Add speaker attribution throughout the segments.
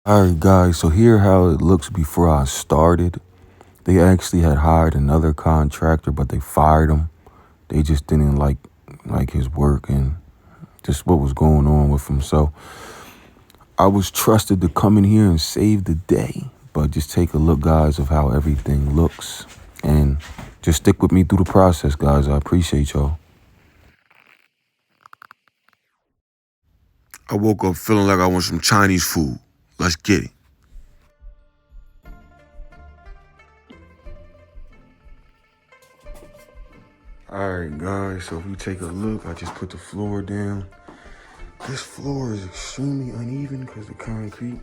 Speaker 1: Alright guys, so here how it looks before I started. They actually had hired another contractor, but they fired him. They just didn't like his work and just what was going on with him. So I was trusted to come in here and save the day. But just take a look, guys, of how everything looks. And just stick with me through the process, guys. I appreciate y'all. I woke up feeling like I want some Chinese food. Let's get it. Alright guys, so if you take a look, I just put the floor down. This floor is extremely uneven because the concrete,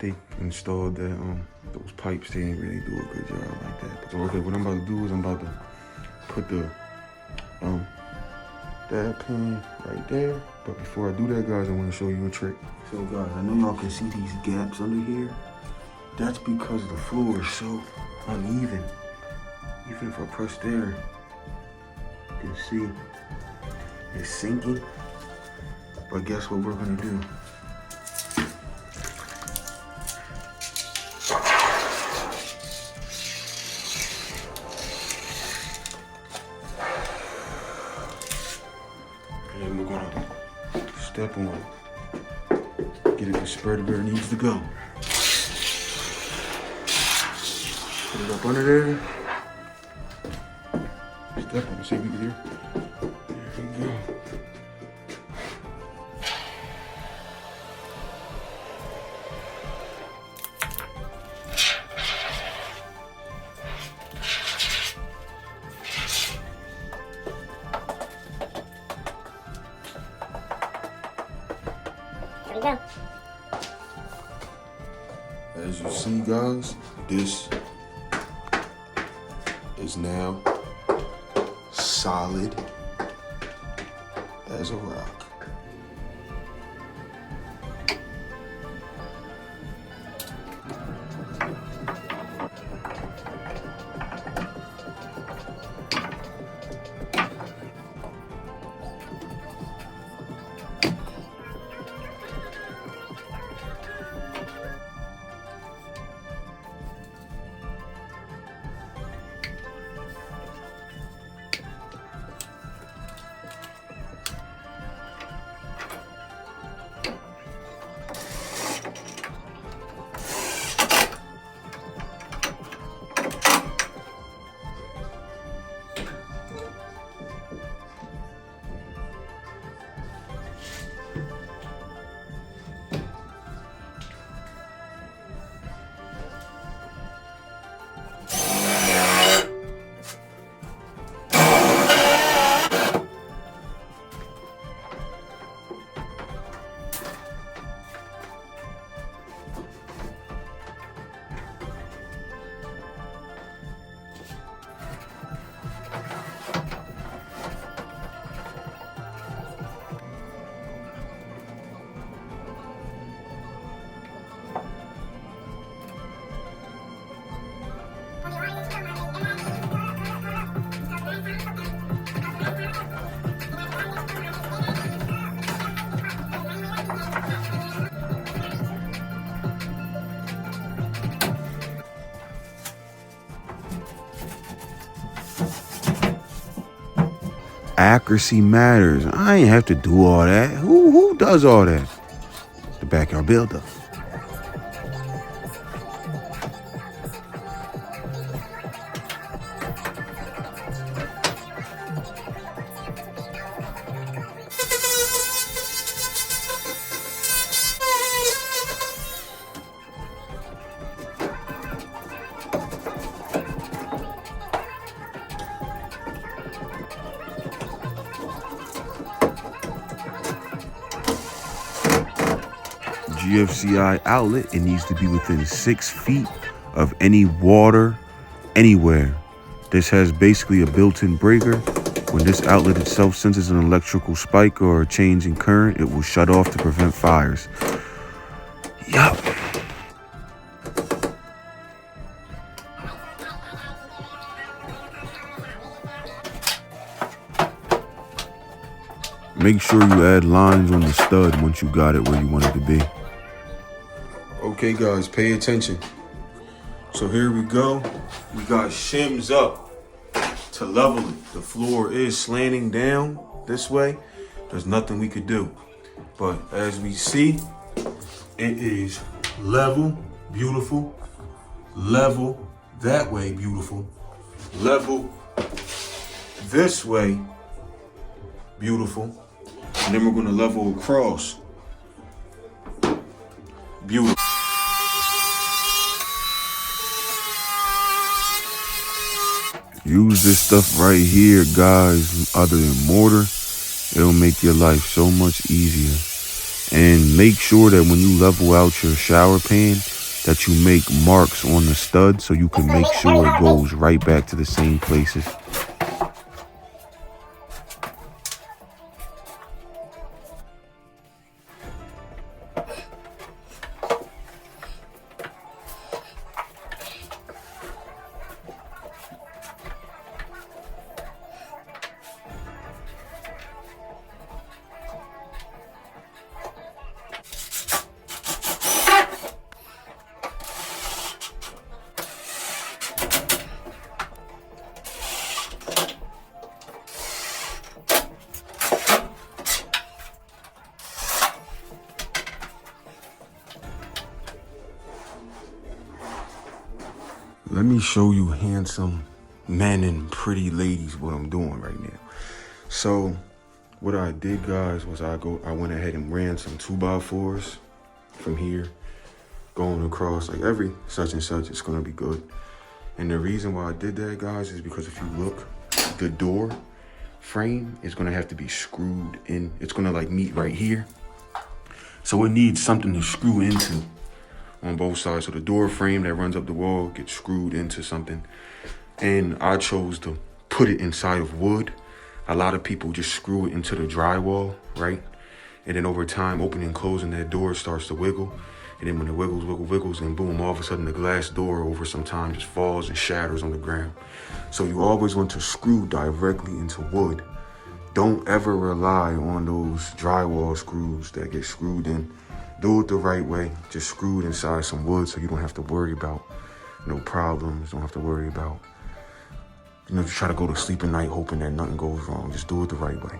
Speaker 1: they installed that those pipes. They didn't really do a good job like that. But okay, what I'm about to do is I'm about to put the that pin right there. But before I do that, guys, I want to show you a trick. So guys, I know y'all can see these gaps under here. That's because the floor is so uneven. Even if I press there, you can see it's sinking. But guess what we're gonna do? And we're gonna step on it. Get it to spread where it needs to go. Put it up under there. Step on it, see if you can hear. There we go.
Speaker 2: Here we go.
Speaker 1: As you see, guys, this is now solid as a rock. Accuracy matters. I ain't have to do all that. Who does all that? The backyard builder. GFCI outlet, it needs to be within 6 feet of any water anywhere. This has basically a built-in breaker. When this outlet itself senses an electrical spike or a change in current, it will shut off to prevent fires. Yup. Make sure you add lines on the stud once you got it where you want it to be. Okay guys, pay attention. So here we go. We got shims up to level it. The floor is slanting down this way. There's nothing we could do. But as we see, it is level, beautiful. Level that way, beautiful. Level this way, beautiful. And then we're gonna level across. Beautiful. Use this stuff right here, guys, other than mortar. It'll make your life so much easier. And make sure that when you level out your shower pan, that you make marks on the stud so you can make sure it goes right back to the same places. Let me show you handsome men and pretty ladies what I'm doing right now. So what I did, guys, was I went ahead and ran some 2x4s from here going across, like every such and such. It's gonna be good. And the reason why I did that, guys, is because if you look, the door frame is gonna have to be screwed in. It's gonna like meet right here. So it needs something to screw into on both sides. So the door frame that runs up the wall gets screwed into something. And I chose to put it inside of wood. A lot of people just screw it into the drywall, right? And then over time, opening and closing that door starts to wiggle. And then when it wiggles, and boom, all of a sudden the glass door over some time just falls and shatters on the ground. So you always want to screw directly into wood. Don't ever rely on those drywall screws that get screwed in. Do it the right way. Just screw it inside some wood so you don't have to worry about no problems. Don't have to worry about, you try to go to sleep at night hoping that nothing goes wrong. Just do it the right way.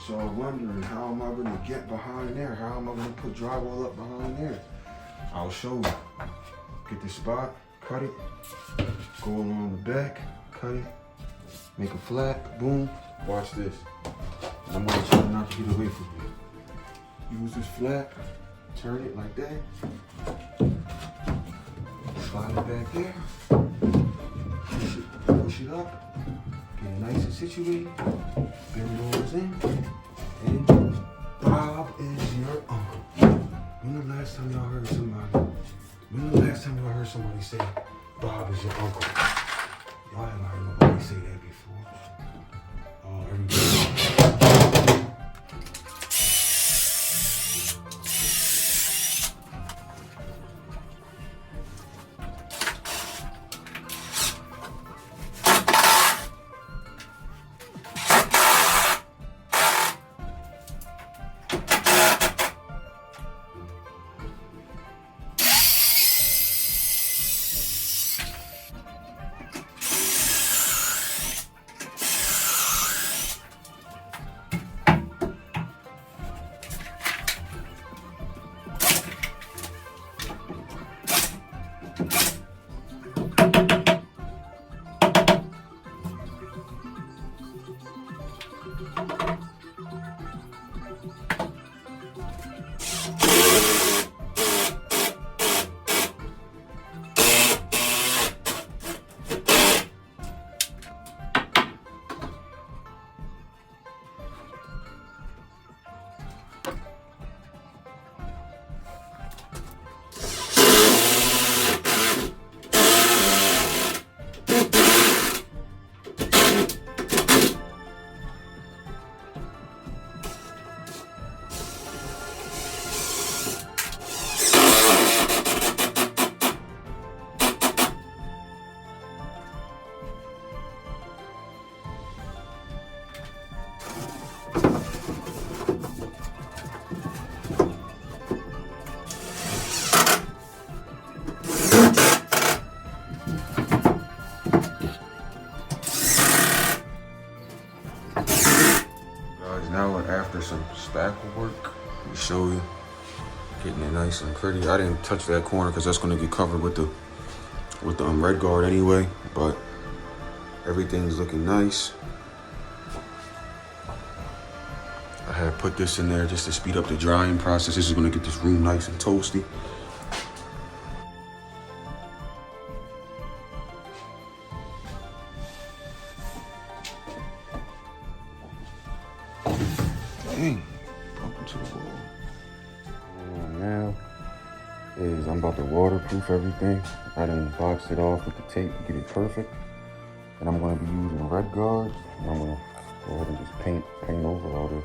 Speaker 1: So I'm wondering, how am I gonna get behind there? How am I gonna put drywall up behind there? I'll show you. Get the spot, cut it, go along the back, cut it, make a flat, boom. Watch this. And I'm gonna try not to get away from you. Use this flat, turn it like that, slide it back there, push it up, get it nice and situated, bend those in, and Bob is your uncle. When the last time y'all heard somebody say Bob is your uncle? Y'all haven't heard nobody say that before. Oh, everybody. show you. Getting it nice and pretty. I didn't touch that corner because that's gonna get covered with the red guard anyway, but everything's looking nice. I had put this in there just to speed up the drying process. This is gonna get this room nice and toasty. Dang, up to the wall. Now is I'm about to waterproof everything. I done boxed it off with the tape to get it perfect. And I'm gonna be using red guards. And I'm gonna go ahead and just paint over all this.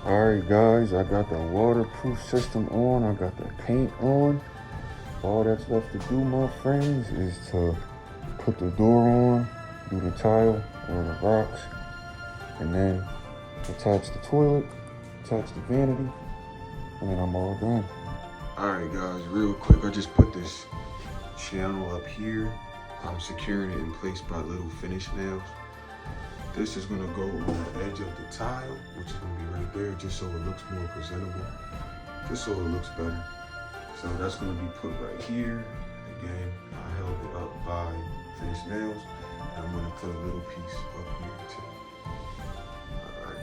Speaker 1: All right, guys, I got the waterproof system on. I got the paint on. All that's left to do, my friends, is to put the door on, do the tile or the rocks, and then attach the toilet, attach the vanity, and then I'm all done. All right, guys, real quick, I just put this channel up here. I'm securing it in place by little finish nails. This is gonna go on the edge of the tile, which is gonna be right there, just so it looks more presentable, just so it looks better. So that's gonna be put right here. Again, I held it up by finish nails, and I'm gonna put a little piece up here too. All right.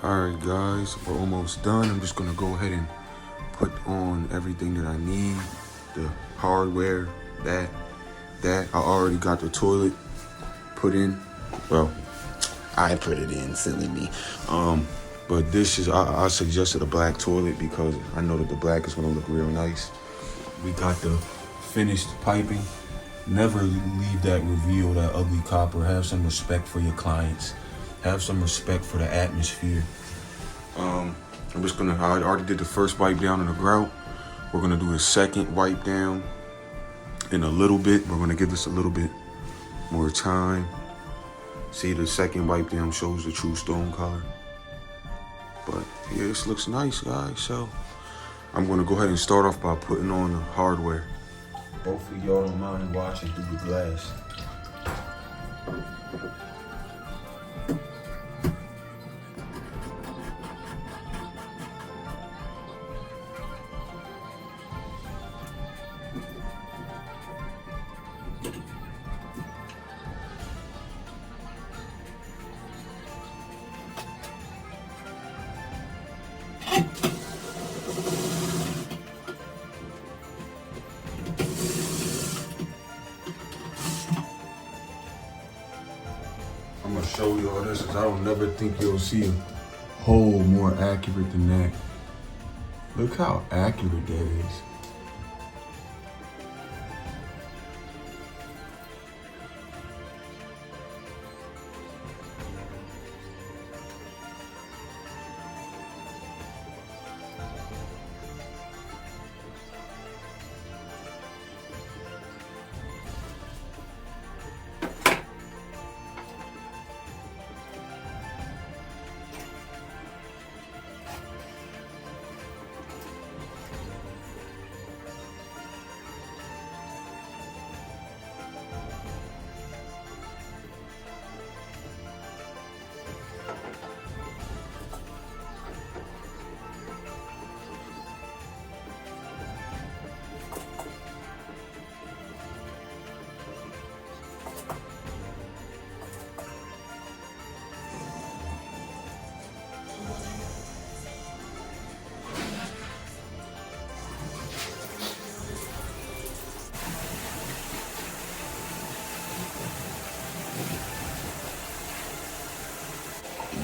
Speaker 1: All right, guys, we're almost done. I'm just gonna go ahead and put on everything that I need, the hardware, that. I already got the toilet put in. Well, I put it in, silly me. But this is, I suggested a black toilet because I know that the black is gonna look real nice. We got the finished piping. Never leave that reveal, that ugly copper. Have some respect for your clients. Have some respect for the atmosphere. I'm just gonna, I already did the first wipe down in the grout. We're gonna do a second wipe down in a little bit. We're gonna give this a little bit more time. See, the second wipe down shows the true stone color. But yeah, this looks nice, guys. So I'm gonna go ahead and start off by putting on the hardware. Hopefully y'all don't mind watching through the glass. I'm gonna show you all this because I don't never think you'll see a hole more accurate than that. Look how accurate that is.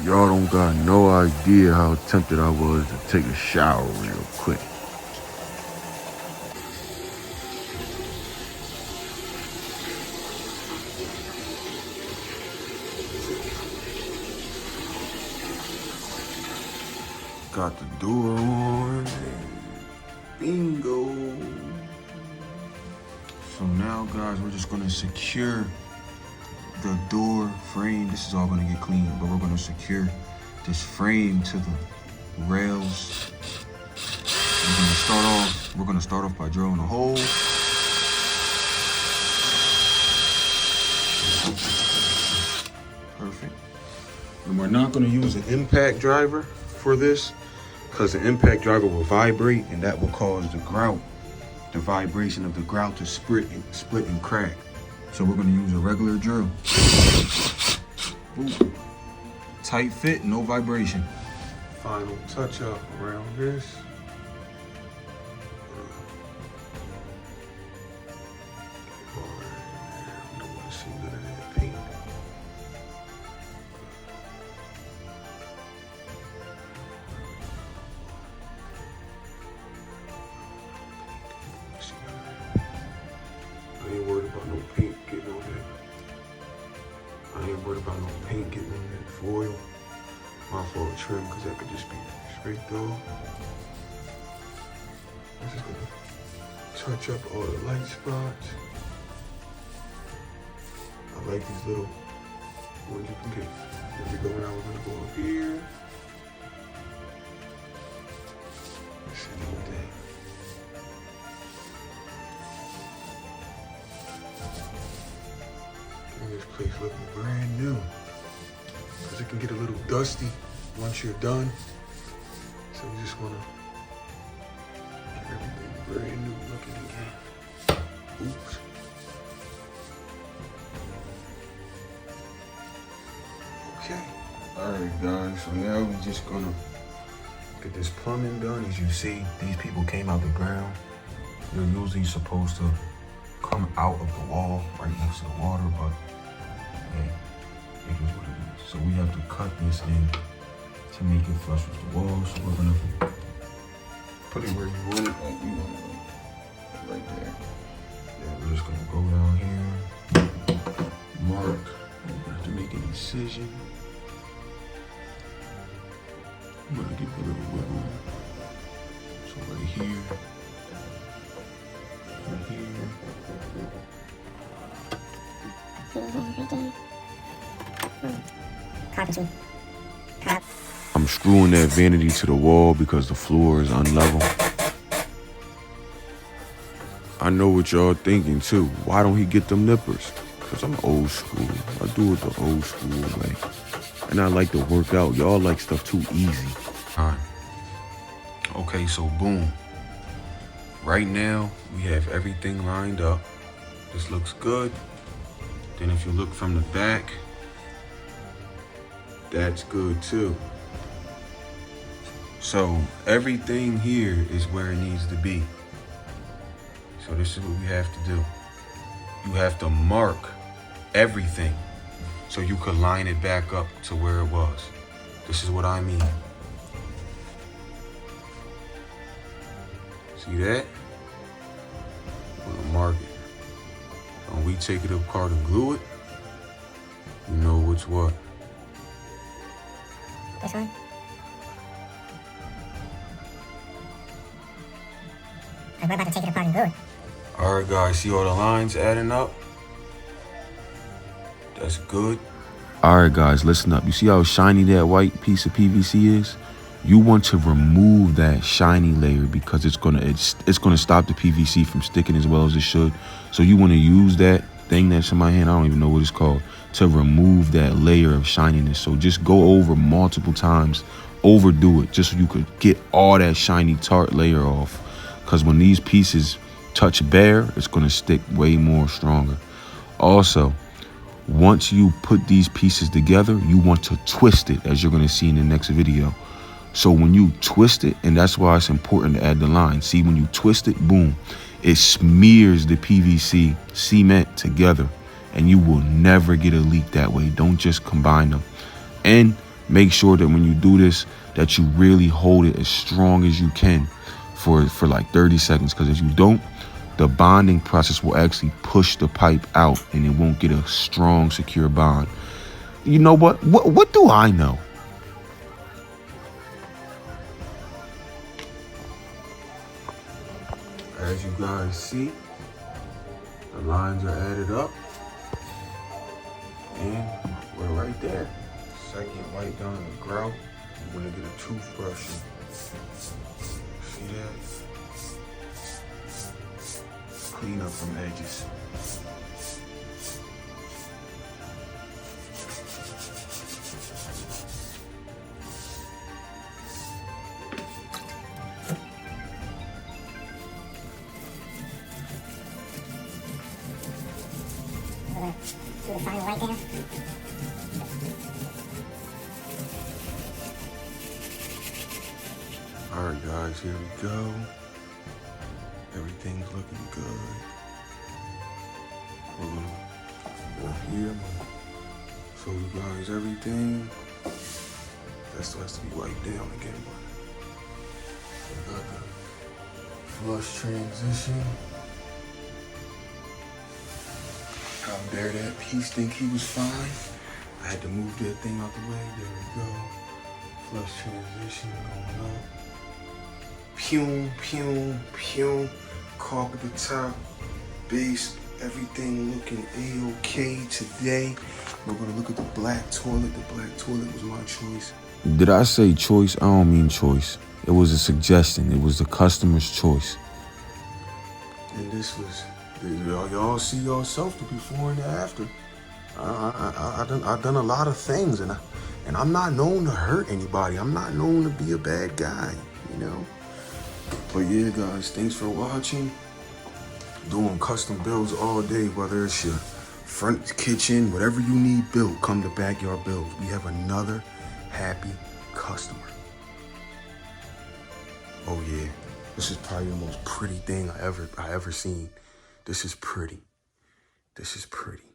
Speaker 1: Y'all don't got no idea how tempted I was to take a shower real quick. Got the door on. Bingo. So now, guys, we're just gonna secure the door frame. This is all gonna get cleaned, but we're gonna secure this frame to the rails. We're gonna start off by drilling a hole. Perfect. And we're not gonna use an impact driver for this, because the impact driver will vibrate and that will cause the grout, the vibration of the grout to split and crack. So we're gonna use a regular drill. Ooh. Tight fit, no vibration. Final touch up around this. Don't want to see none of that paint. I ain't worried about no paint getting on that. I ain't worried about no paint getting on that foil. My fault trim, because that could just be scraped off. I'm just gonna touch up all the light spots. I like these little ones you can get. Here we go. Now we're gonna go up here. Let's see what that. This place looking brand new, because it can get a little dusty once you're done. So you just want to get everything brand new looking again. Oops. Okay. All right, guys. So now we're just gonna get this plumbing done. As you see, these people came out the ground. They're usually supposed to come out of the wall right next to the water, but it is what it is. So we have to cut this in to make it flush with the wall. So we're gonna put it where you want it, like we want it, right there. Yeah, we're just gonna go down here, mark. We have to make an incision. I'm gonna give it a little wiggle. So right here, right here. I'm screwing that vanity to the wall because the floor is unlevel. I know what y'all thinking too. Why don't he get them nippers? Because I'm old school. I do it the old school way. And I like to work out. Y'all like stuff too easy. All right. Okay, so boom. Right now, we have everything lined up. This looks good. Then if you look from the back, that's good too. So everything here is where it needs to be. So this is what we have to do. You have to mark everything so you could line it back up to where it was. This is what I mean. See that? I'm gonna mark it. When we take it apart and glue it, you know what's what. This one? We're about to take it apart and glue it. All right, guys, see all the lines adding up? That's good. All right, guys, listen up. You see how shiny that white piece of PVC is? You want to remove that shiny layer because it's gonna stop the PVC from sticking as well as it should. So you want to use that thing that's in my hand, I don't even know what it's called, to remove that layer of shininess. So just go over multiple times, overdo it, just so you could get all that shiny tart layer off. Because when these pieces touch bare, it's gonna stick way more stronger. Also, once you put these pieces together, you want to twist it, as you're gonna see in the next video. So when you twist it, and that's why it's important to add the line. See, when you twist it, boom, it smears the PVC cement together, and you will never get a leak that way. Don't just combine them. And make sure that when you do this, that you really hold it as strong as you can for like 30 seconds. Because if you don't, the bonding process will actually push the pipe out and it won't get a strong, secure bond. You know what? What do I know? As you guys see, the lines are added up and we're right there. Second wipe down the grout. I'm gonna get a toothbrush and see that? Clean up from edges.
Speaker 2: Do the final right there.
Speaker 1: All right, guys, here we go. Everything's looking good. We're gonna go here. I'm gonna show you guys everything. That still has to be wiped down again. We got the flush transition. How dare that piece think he was fine? I had to move that thing out the way. There we go. Flush transition going up. Pew, pew, pew. Caulk at the top. Base. Everything looking A-okay today. We're gonna look at the black toilet. The black toilet was my choice. Did I say choice? I don't mean choice. It was a suggestion. It was the customer's choice. And this was, y'all see yourself the before and the after. I done a lot of things, and I'm not known to hurt anybody. I'm not known to be a bad guy, you know. But yeah, guys, thanks for watching. Doing custom builds all day, whether it's your front kitchen, whatever you need built, come to Backyard Builds. We have another happy customer. Oh yeah, this is probably the most pretty thing I ever seen. This is pretty. This is pretty.